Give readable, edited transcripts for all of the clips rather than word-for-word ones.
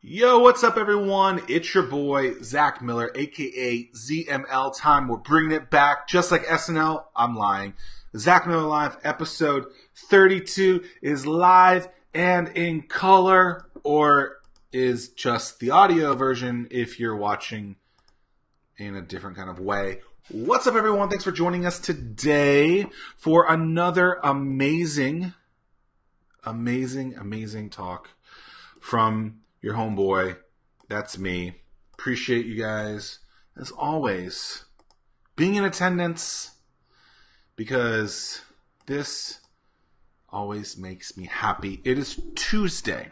Yo, what's up, everyone? It's your boy, Zack Miller, aka ZML Time. We're bringing it back just like SNL. I'm lying. Zack Miller Live, episode 32 is live and in color, or is just the audio version if you're watching in a different kind of way. What's up, everyone? Thanks for joining us today for another amazing talk from your homeboy. That's me. Appreciate you guys, as always, being in attendance, because this always makes me happy. It is Tuesday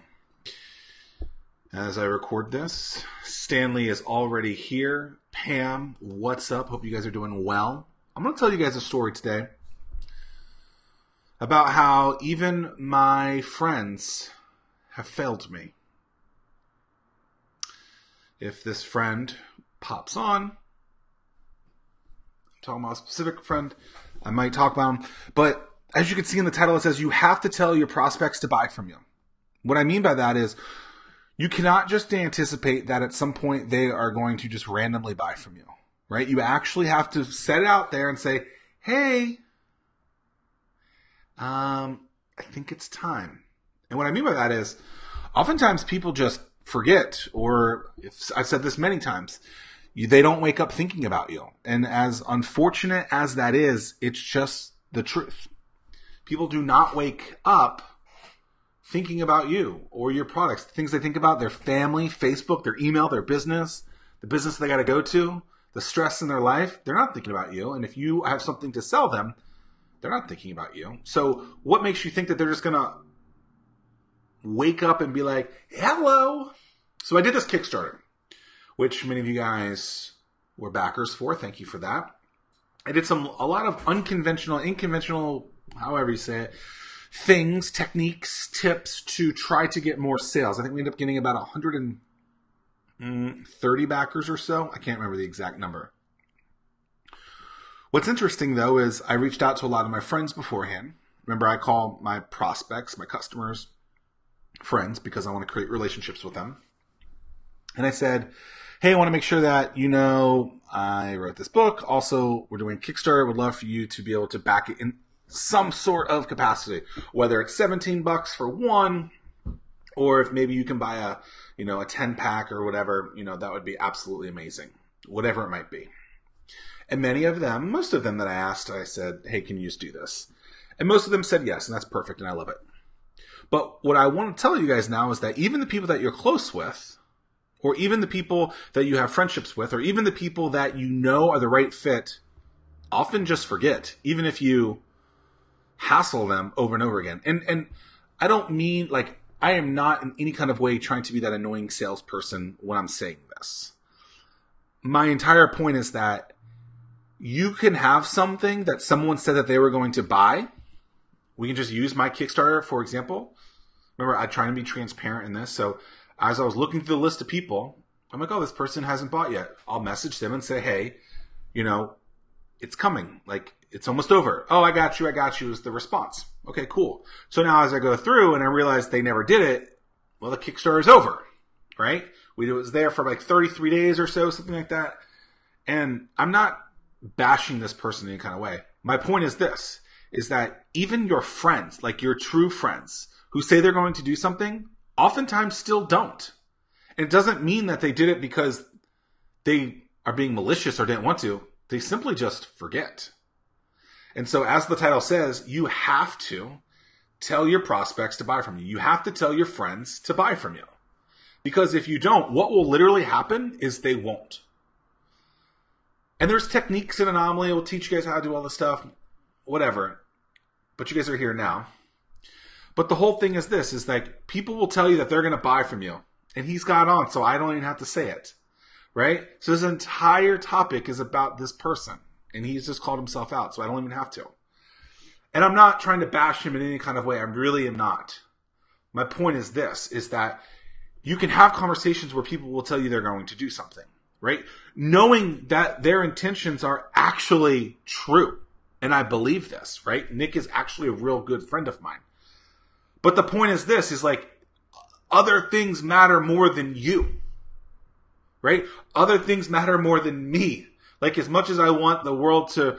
as I record this. Stanley is already here. Pam, what's up? Hope you guys are doing well. I'm going to tell you guys a story today about how even my friends have failed me. If this friend pops on, I'm talking about a specific friend, I might talk about him. But as you can see in the title, it says you have to tell your prospects to buy from you. What I mean by that is you cannot just anticipate that at some point they are going to just randomly buy from you, right? You actually have to set it out there and say, hey, I think it's time. And what I mean by that is oftentimes people just forget, or I've said this many times, they don't wake up thinking about you. And as unfortunate as that is, it's just the truth. People do not wake up thinking about you or your products. The things they think about, their family, Facebook, their email, their business, the business they got to go to, the stress in their life, they're not thinking about you. And if you have something to sell them, they're not thinking about you. So what makes you think that they're just going to wake up and be like, hello? So I did this Kickstarter, which many of you guys were backers for. Thank you for that. I did a lot of inconventional, however you say it, things, techniques, tips to try to get more sales. I think we ended up getting about 130 backers or so. I can't remember the exact number. What's interesting, though, is I reached out to a lot of my friends beforehand. Remember, I call my prospects, my customers, friends, because I want to create relationships with them. And I said, hey, I want to make sure that you know I wrote this book. Also, we're doing Kickstarter. Would love for you to be able to back it in some sort of capacity, whether it's $17 for one, or if maybe you can buy a 10-pack or whatever, that would be absolutely amazing, whatever it might be. And most of them that I asked, I said, hey, can you just do this? And most of them said yes, and that's perfect, and I love it. But what I want to tell you guys now is that even the people that you're close with, or even the people that you have friendships with, or even the people that you know are the right fit, often just forget, even if you hassle them over and over again. And I don't mean, I am not in any kind of way trying to be that annoying salesperson when I'm saying this. My entire point is that you can have something that someone said that they were going to buy. We can just use my Kickstarter, for example. Remember, I try to be transparent in this. So as I was looking through the list of people, I'm like, oh, this person hasn't bought yet. I'll message them and say, hey, it's coming. It's almost over. Oh, I got you is the response. Okay, cool. So now as I go through and I realize they never did it, well, the Kickstarter is over, right? It was there for 33 days or so, something like that. And I'm not bashing this person in any kind of way. My point is this, is that even your friends, your true friends who say they're going to do something, oftentimes still don't. And it doesn't mean that they did it because they are being malicious or didn't want to. They simply just forget. And so as the title says, you have to tell your prospects to buy from you. You have to tell your friends to buy from you. Because if you don't, what will literally happen is they won't. And there's techniques in Anomaly. We'll teach you guys how to do all this stuff, whatever. But you guys are here now. But the whole thing is this, is people will tell you that they're going to buy from you. And he's got on, so I don't even have to say it. Right? So this entire topic is about this person. And he's just called himself out, so I don't even have to. And I'm not trying to bash him in any kind of way. I really am not. My point is this, is that you can have conversations where people will tell you they're going to do something. Right? Knowing that their intentions are actually true. And I believe this, right? Nick is actually a real good friend of mine. But the point is this, is other things matter more than you, right? Other things matter more than me. Like, as much as I want the world to,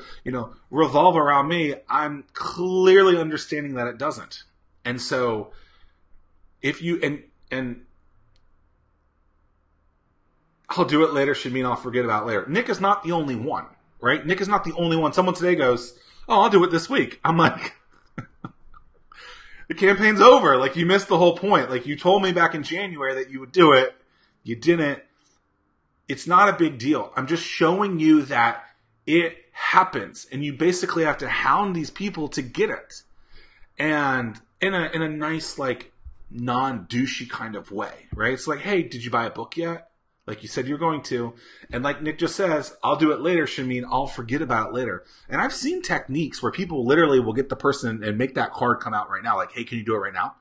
revolve around me, I'm clearly understanding that it doesn't. And so if you, and I'll do it later should mean I'll forget about it later. Nick is not the only one, right? Nick is not the only one. Someone today goes, oh, I'll do it this week. I'm like, the campaign's over. Like, you missed the whole point. Like, you told me back in January that you would do it. You didn't. It's not a big deal. I'm just showing you that it happens, and you basically have to hound these people to get it. And in a nice, like, non-douchey kind of way, right? It's like, hey, did you buy a book yet? Like you said you're going to. And like Nick just says, I'll do it later should mean I'll forget about it later. And I've seen techniques where people literally will get the person and make that card come out right now. Like, hey, can you do it right now?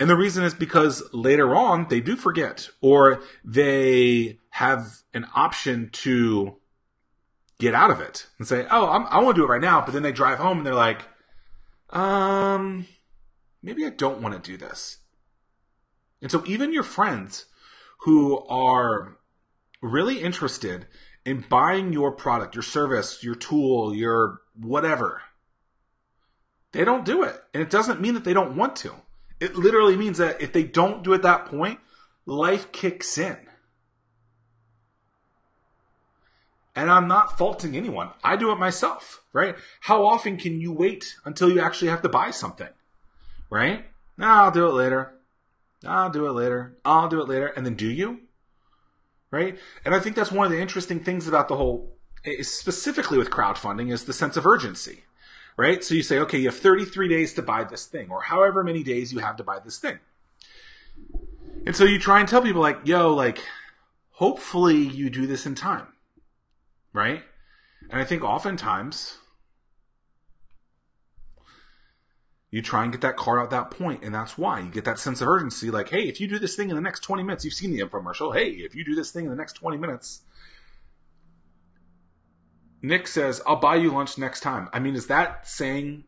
And the reason is because later on they do forget, or they have an option to get out of it and say, oh, I want to do it right now. But then they drive home and they're like, maybe I don't want to do this. And so even your friends who are really interested in buying your product, your service, your tool, your whatever, they don't do it. And it doesn't mean that they don't want to. It literally means that if they don't do it at that point, life kicks in. And I'm not faulting anyone. I do it myself, right? How often can you wait until you actually have to buy something, right? No, I'll do it later. I'll do it later. I'll do it later. And then do you? Right? And I think that's one of the interesting things about the whole, specifically with crowdfunding, is the sense of urgency, right? So you say, okay, you have 33 days to buy this thing, or however many days you have to buy this thing. And so you try and tell people like, yo, like, hopefully you do this in time, right? And I think oftentimes you try and get that card out at that point, and that's why you get that sense of urgency. Like, hey, if you do this thing in the next 20 minutes, you've seen the infomercial. Hey, if you do this thing in the next 20 minutes, Nick says, I'll buy you lunch next time. I mean, is that saying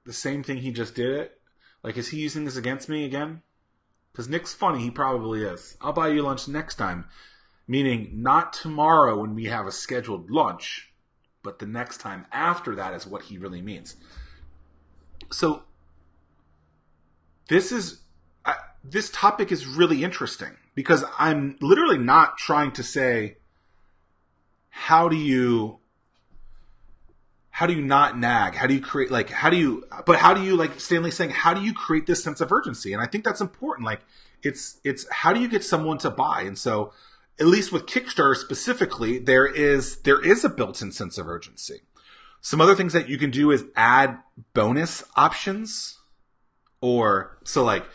the same thing he just did it? Like, is he using this against me again? Because Nick's funny. He probably is. I'll buy you lunch next time. Meaning not tomorrow when we have a scheduled lunch, but the next time after that is what he really means. So this topic is really interesting because I'm literally not trying to say, how do you not nag? How do you create, like, like Stanley's saying, how do you create this sense of urgency? And I think that's important. Like, it's how do you get someone to buy? And so, at least with Kickstarter specifically, there is a built-in sense of urgency. Some other things that you can do is add bonus options. Or, so like,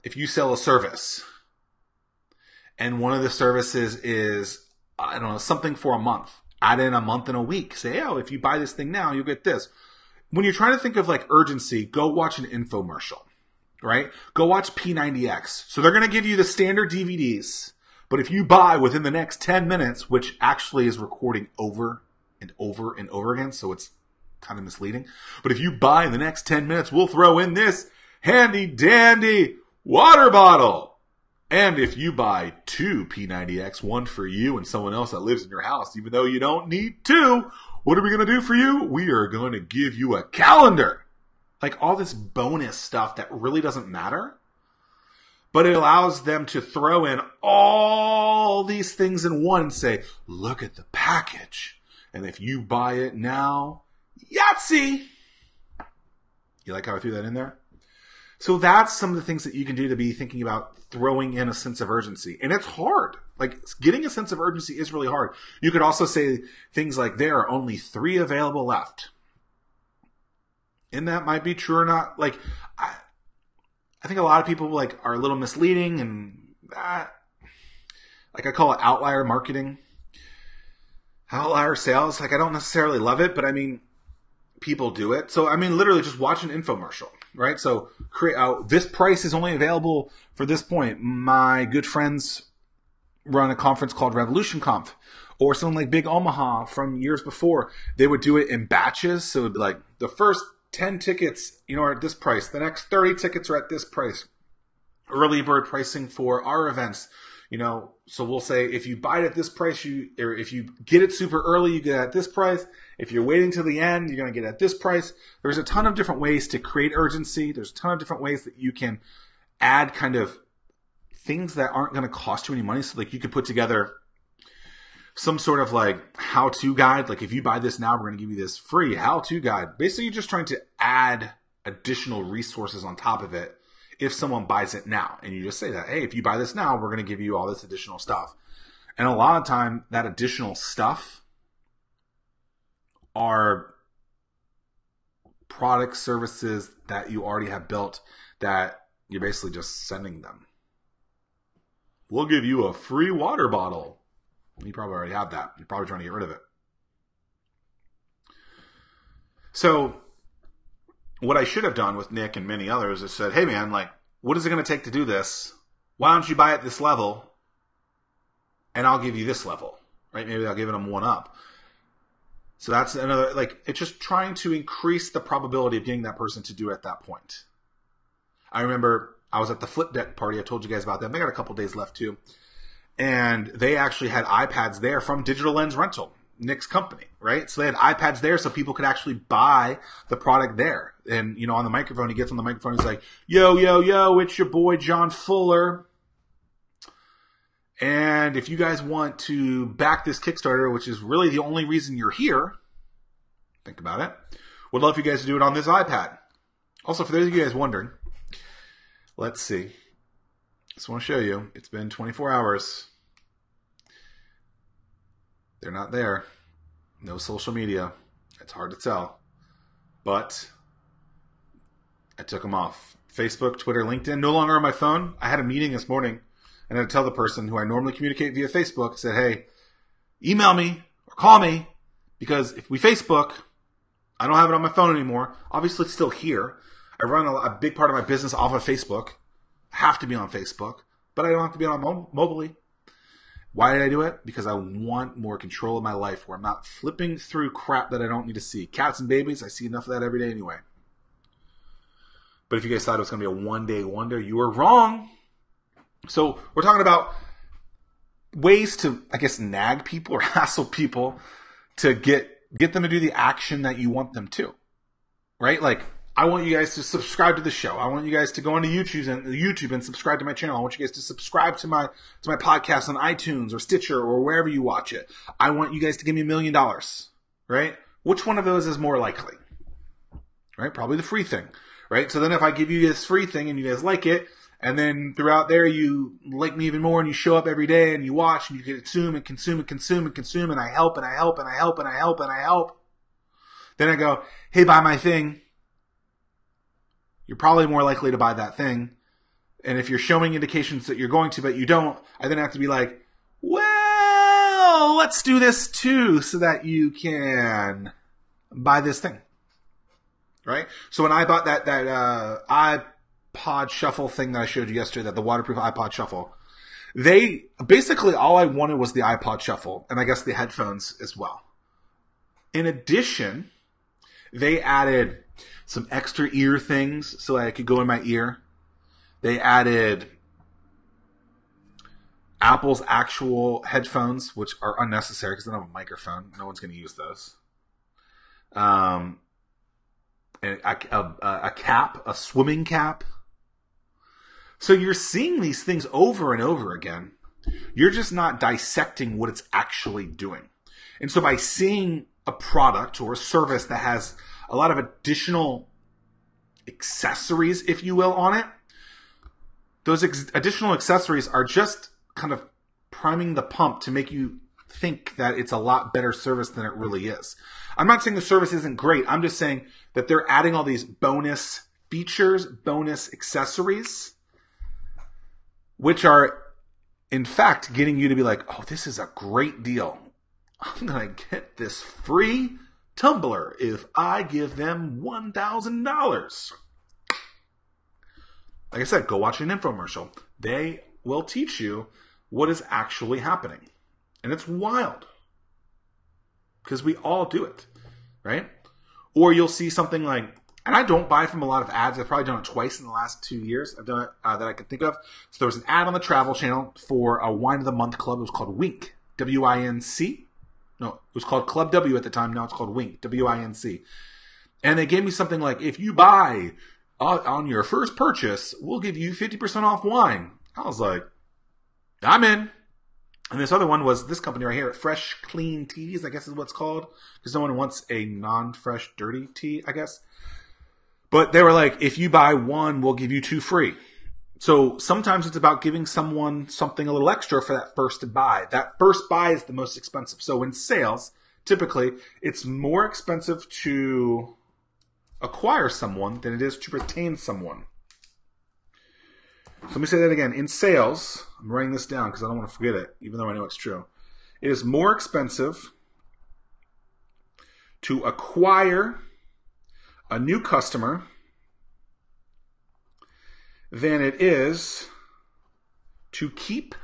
if you sell a service and one of the services is, I don't know, something for a month, add in a month and a week. Say, oh, if you buy this thing now, you'll get this. When you're trying to think of like urgency, go watch an infomercial, right? Go watch P90X. So they're going to give you the standard DVDs. But if you buy within the next 10 minutes, which actually is recording over and over and over again, so it's kind of misleading. But if you buy in the next 10 minutes, we'll throw in this handy dandy water bottle. And if you buy 2 P90X, one for you and someone else that lives in your house, even though you don't need 2, what are we going to do for you? We are going to give you a calendar. Like all this bonus stuff that really doesn't matter. But it allows them to throw in all these things in one and say, look at the package. And if you buy it now, Yahtzee! You like how I threw that in there? So that's some of the things that you can do to be thinking about throwing in a sense of urgency. And it's hard. Like, getting a sense of urgency is really hard. You could also say things like, there are only 3 available left. And that might be true or not. Like, I think a lot of people like are a little misleading, and like I call it outlier marketing, outlier sales. Like, I don't necessarily love it, but I mean, people do it. So I mean, literally just watch an infomercial, right? So this price is only available for this point. My good friends run a conference called Revolution Conf, or something like Big Omaha from years before. They would do it in batches. So it would be like the first 10 tickets, are at this price. The next 30 tickets are at this price. early bird pricing for our events. So we'll say if you buy it at this price, or if you get it super early, you get it at this price. If you're waiting till the end, you're going to get it at this price. There's a ton of different ways to create urgency. There's a ton of different ways that you can add kind of things that aren't going to cost you any money. So like you could put together some sort of like how-to guide. Like if you buy this now, we're going to give you this free how-to guide. Basically, you're just trying to add additional resources on top of it if someone buys it now. And you just say that, hey, if you buy this now, we're going to give you all this additional stuff. And a lot of time, that additional stuff are product services that you already have built that you're basically just sending them. We'll give you a free water bottle. You probably already have that. You're probably trying to get rid of it. So what I should have done with Nick and many others is said, hey man, like, what is it going to take to do this? Why don't you buy at this level and I'll give you this level, right? Maybe I'll give them one up. So that's another, like, it's just trying to increase the probability of getting that person to do it at that point. I remember I was at the Flip Deck party. I told you guys about them. They got a couple days left too. And they actually had iPads there from Digital Lens Rental, Nick's company, right? So they had iPads there so people could actually buy the product there. And, on the microphone, he gets on the microphone, he's like, yo, yo, yo, it's your boy, John Fuller. And if you guys want to back this Kickstarter, which is really the only reason you're here, think about it, would love for you guys to do it on this iPad. Also, for those of you guys wondering, let's see. Just want to show you. It's been 24 hours. They're not there. No social media. It's hard to tell. But I took them off. Facebook, Twitter, LinkedIn, no longer on my phone. I had a meeting this morning, and I had to tell the person who I normally communicate via Facebook, I said, hey, email me or call me, because if we Facebook, I don't have it on my phone anymore. Obviously, it's still here. I run a big part of my business off of Facebook. I have to be on Facebook, but I don't have to be on mobilely. Why did I do it? Because I want more control of my life where I'm not flipping through crap that I don't need to see. Cats and babies, I see enough of that every day anyway. But if you guys thought it was going to be a one-day wonder, you were wrong. So we're talking about ways to, I guess, nag people or hassle people to get them to do the action that you want them to, right? Like, I want you guys to subscribe to the show. I want you guys to go onto YouTube and subscribe to my channel. I want you guys to subscribe to my podcast on iTunes or Stitcher or wherever you watch it. I want you guys to give me $1 million, right? Which one of those is more likely, right? Probably the free thing, right? So then if I give you this free thing and you guys like it, and then throughout there you like me even more and you show up every day and you watch and you consume and consume and consume and consume and I help and I help and I help and I help and I help. Then I go, hey, buy my thing. You're probably more likely to buy that thing. And if you're showing indications that you're going to, but you don't, I then have to be like, well, let's do this too so that you can buy this thing. Right? So when I bought that iPod Shuffle thing that I showed you yesterday, the waterproof iPod Shuffle, they basically all I wanted was the iPod Shuffle and I guess the headphones as well. In addition, they added some extra ear things so I could go in my ear. They added Apple's actual headphones, which are unnecessary because they don't have a microphone. No one's going to use those. And a cap, a swimming cap. So you're seeing these things over and over again. You're just not dissecting what it's actually doing. And so by seeing a product or a service that has a lot of additional accessories, if you will, on it, those additional accessories are just kind of priming the pump to make you think that it's a lot better service than it really is. I'm not saying the service isn't great. I'm just saying that they're adding all these bonus features, bonus accessories, which are, in fact, getting you to be like, oh, this is a great deal. I'm going to get this free tumbler if I give them $1,000. Like I said, go watch an infomercial. They will teach you what is actually happening. And it's wild. Because we all do it, right? Or you'll see something like And I don't buy from a lot of ads. I've probably done it twice in the last 2 years. I've done it that I can think of. So there was an ad on the Travel Channel for a Wine of the Month club. It was called Wink, W-I-N-C. No, it was called Club W at the time. Now it's called Wink, W-I-N-C. And they gave me something like, if you buy on your first purchase, we'll give you 50% off wine. I was like, I'm in. And this other one was this company right here, Fresh Clean Teas, I guess is what it's called. Because no one wants a non-fresh, dirty tea, I guess. But they were like, if you buy one, we'll give you 2 free. So sometimes it's about giving someone something a little extra for that first buy. That first buy is the most expensive. So in sales, typically, it's more expensive to acquire someone than it is to retain someone. So let me say that again. In sales, I'm writing this down because I don't want to forget it, even though I know it's true. It is more expensive to acquire a new customer than it is to keep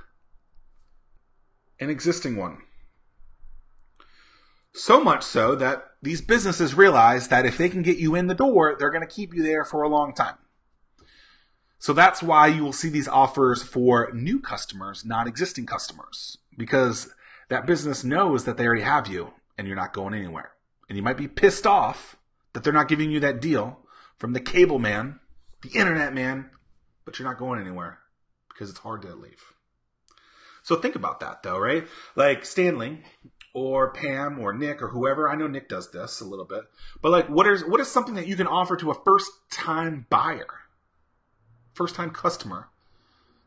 an existing one. So much so that these businesses realize that if they can get you in the door, they're going to keep you there for a long time. So that's why you will see these offers for new customers, not existing customers, because that business knows that they already have you and you're not going anywhere. And you might be pissed off that they're not giving you that deal from the cable man, the internet man, but you're not going anywhere because it's hard to leave. So think about that though, right? Like Stanley or Pam or Nick or whoever, I know Nick does this a little bit, but like what is something that you can offer to a first-time buyer? First-time customer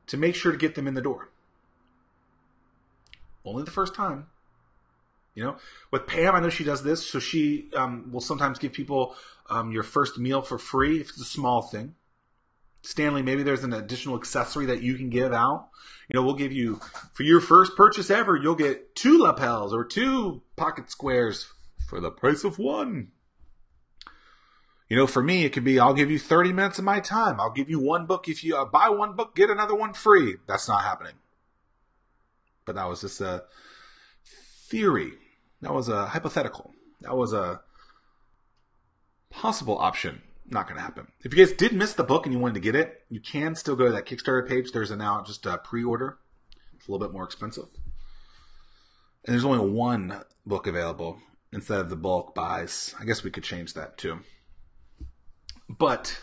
to make sure to get them in the door. Only the first time. You know, with Pam, I know she does this, so she will sometimes give people your first meal for free if it's a small thing. Stanley, maybe there's an additional accessory that you can give out. You know, we'll give you, for your first purchase ever, you'll get 2 lapels or 2 pocket squares for the price of 1. You know, for me, it could be, I'll give you 30 minutes of my time. I'll give you 1 book. If you buy 1 book, get another one free. That's not happening. But that was just a theory. That was a hypothetical. That was a possible option. Not going to happen. If you guys did miss the book and you wanted to get it, you can still go to that Kickstarter page. There's now just a pre-order. It's a little bit more expensive. And there's only 1 book available instead of the bulk buys. I guess we could change that too. But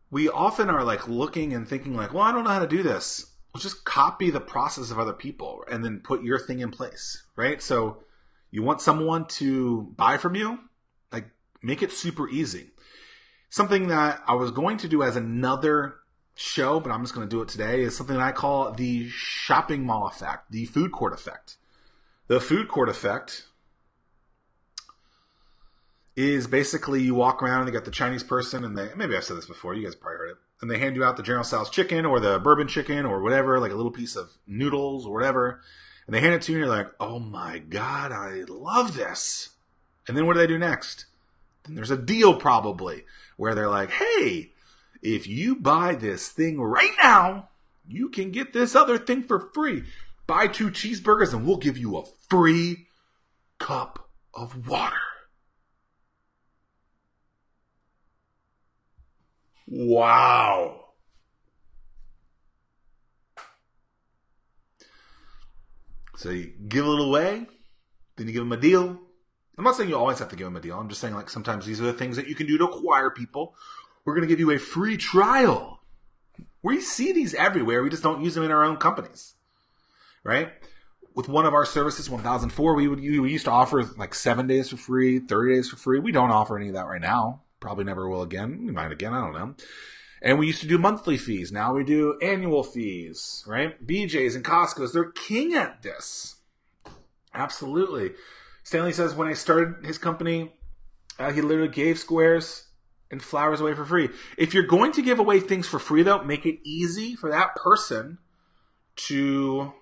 we often are like looking and thinking like, well, I don't know how to do this. Well, just copy the process of other people and then put your thing in place, right? So you want someone to buy from you, like make it super easy. Something that I was going to do as another show, but I'm just going to do it today, is something that I call the shopping mall effect, the food court effect. The food court effect is basically you walk around and they got the Chinese person and they, maybe I've said this before, you guys probably heard it, and they hand you out the General Tso's chicken or the bourbon chicken or whatever, like a little piece of noodles or whatever, and they hand it to you and you're like, oh my God, I love this. And then what do they do next? Then there's a deal probably where they're like, hey, if you buy this thing right now, you can get this other thing for free. Buy 2 cheeseburgers and we'll give you a free cup of water. Wow. So you give a little away, then you give them a deal. I'm not saying you always have to give them a deal. I'm just saying like sometimes these are the things that you can do to acquire people. We're going to give you a free trial. We see these everywhere. We just don't use them in our own companies, right? With one of our services, 1004, we used to offer like 7 days for free, 30 days for free. We don't offer any of that right now. Probably never will again. We might again. I don't know. And we used to do monthly fees. Now we do annual fees, right? BJ's and Costco's, they're king at this. Absolutely. Stanley says when I started his company, he literally gave squares and flowers away for free. If you're going to give away things for free, though, make it easy for that person to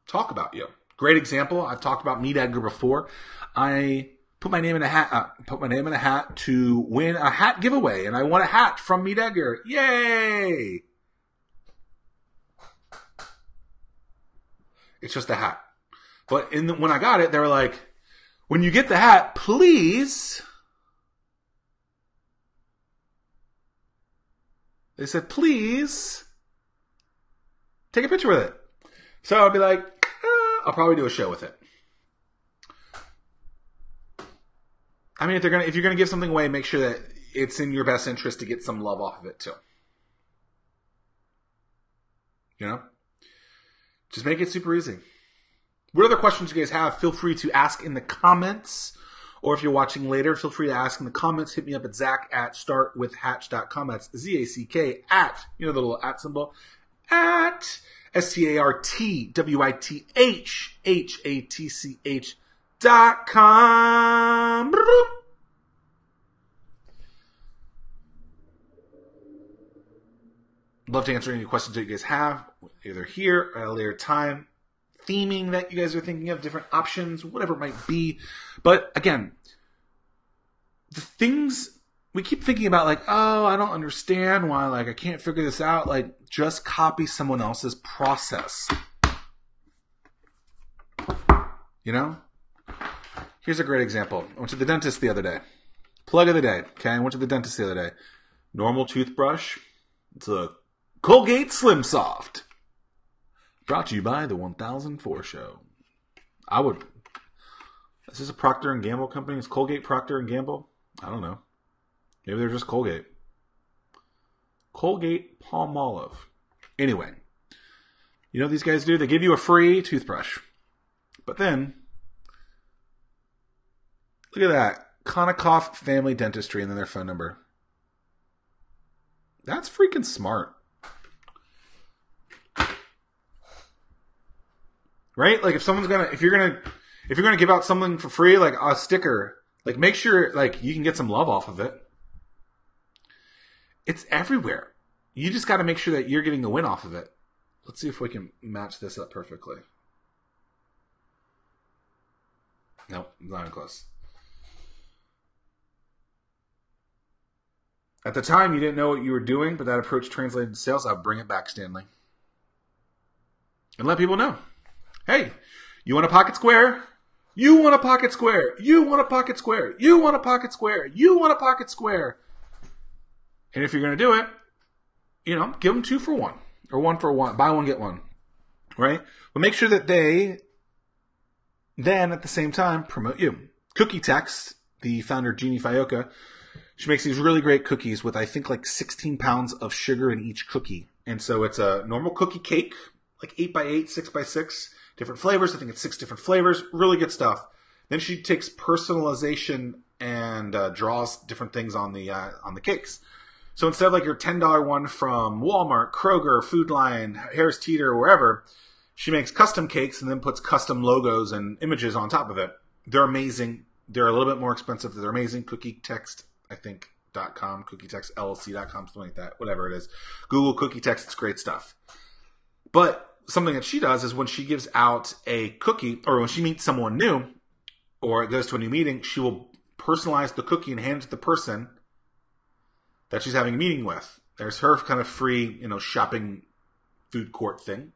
talk about you. Great example. I've talked about Meat Edgar before. I put my name in a hat. To win a hat giveaway, and I won a hat from Meat Edgar. Yay! It's just a hat. But when I got it, they were like, when you get the hat, please, they said, please take a picture with it. So I'll be like, I'll probably do a show with it. I mean, if you're gonna give something away, make sure that it's in your best interest to get some love off of it too. You know? Just make it super easy. What other questions you guys have, feel free to ask in the comments. Or if you're watching later, feel free to ask in the comments. Hit me up at Zack at startwithhatch.com. That's ZACK at, you know, the little at symbol, at StartWithHatch.com. Love to answer any questions that you guys have, either here or at a later time. Theming that you guys are thinking of, different options, whatever it might be. But again, the things we keep thinking about, like, oh, I don't understand why, like, I can't figure this out. Like, just copy someone else's process. You know? Here's a great example. I went to the dentist the other day. Plug of the day. Okay, I went to the dentist the other day. Normal toothbrush. It's a Colgate Slim Soft. Brought to you by the 1004 Show. Is this a Procter & Gamble company? Is Colgate Procter & Gamble? I don't know. Maybe they're just Colgate. Colgate Palmolive. Anyway. You know what these guys do? They give you a free toothbrush. But then, look at that. Konikoff Family Dentistry and then their phone number. That's freaking smart. Right? Like if you're gonna give out something for free, like a sticker, like make sure like you can get some love off of it. It's everywhere. You just got to make sure that you're getting the win off of it. Let's see if we can match this up perfectly. Nope, not even close. At the time, you didn't know what you were doing, but that approach translated to sales. I'll bring it back, Stanley. And let people know. Hey, you want a pocket square? You want a pocket square. You want a pocket square. You want a pocket square. You want a pocket square. And if you're going to do it, you know, give them 2 for 1 or 1 for 1. Buy one, get one. Right? But make sure that they then at the same time promote you. Cookie Tex, the founder, Jeannie Fioca, she makes these really great cookies with, I think, like 16 pounds of sugar in each cookie. And so it's a normal cookie cake, like 8x8, 6x6. Different flavors. I think it's 6 different flavors. Really good stuff. Then she takes personalization and draws different things on the cakes. So instead of like your $10 one from Walmart, Kroger, Food Lion, Harris Teeter, or wherever, she makes custom cakes and then puts custom logos and images on top of it. They're amazing. They're a little bit more expensive. They're amazing. CookieText, I think, .com, CookieTextLLC.com, something like that. Whatever it is. Google Cookie Text. It's great stuff. But something that she does is when she gives out a cookie, or when she meets someone new, or goes to a new meeting, she will personalize the cookie and hand it to the person that she's having a meeting with. There's her kind of free, you know, shopping food court thing.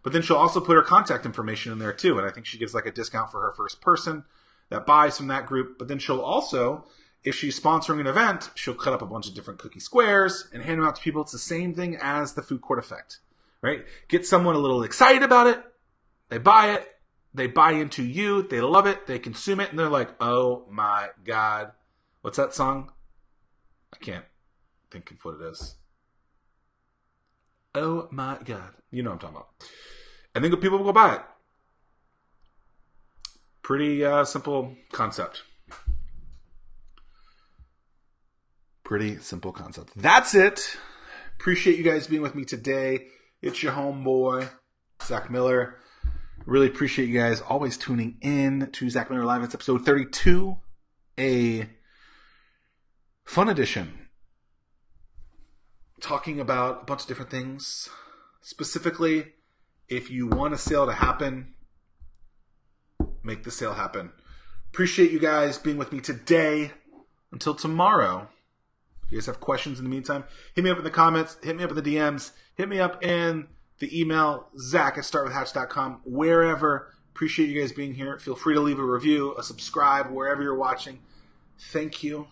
But then she'll also put her contact information in there too. And I think she gives like a discount for her first person that buys from that group. But then she'll also, if she's sponsoring an event, she'll cut up a bunch of different cookie squares and hand them out to people. It's the same thing as the food court effect. Right? Get someone a little excited about it. They buy it. They buy into you. They love it. They consume it. And they're like, oh my God. What's that song? I can't think of what it is. Oh my God. You know what I'm talking about. And then people will go buy it. Pretty simple concept. Pretty simple concept. That's it. Appreciate you guys being with me today. It's your homeboy, Zack Miller. Really appreciate you guys always tuning in to Zack Miller Live. It's episode 32, a fun edition. Talking about a bunch of different things. Specifically, if you want a sale to happen, make the sale happen. Appreciate you guys being with me today. Until tomorrow. If you guys have questions in the meantime, hit me up in the comments, hit me up in the DMs, hit me up in the email, Zack at startwithhatch.com, wherever. Appreciate you guys being here. Feel free to leave a review, a subscribe, wherever you're watching. Thank you.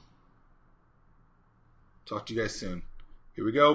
Talk to you guys soon. Here we go.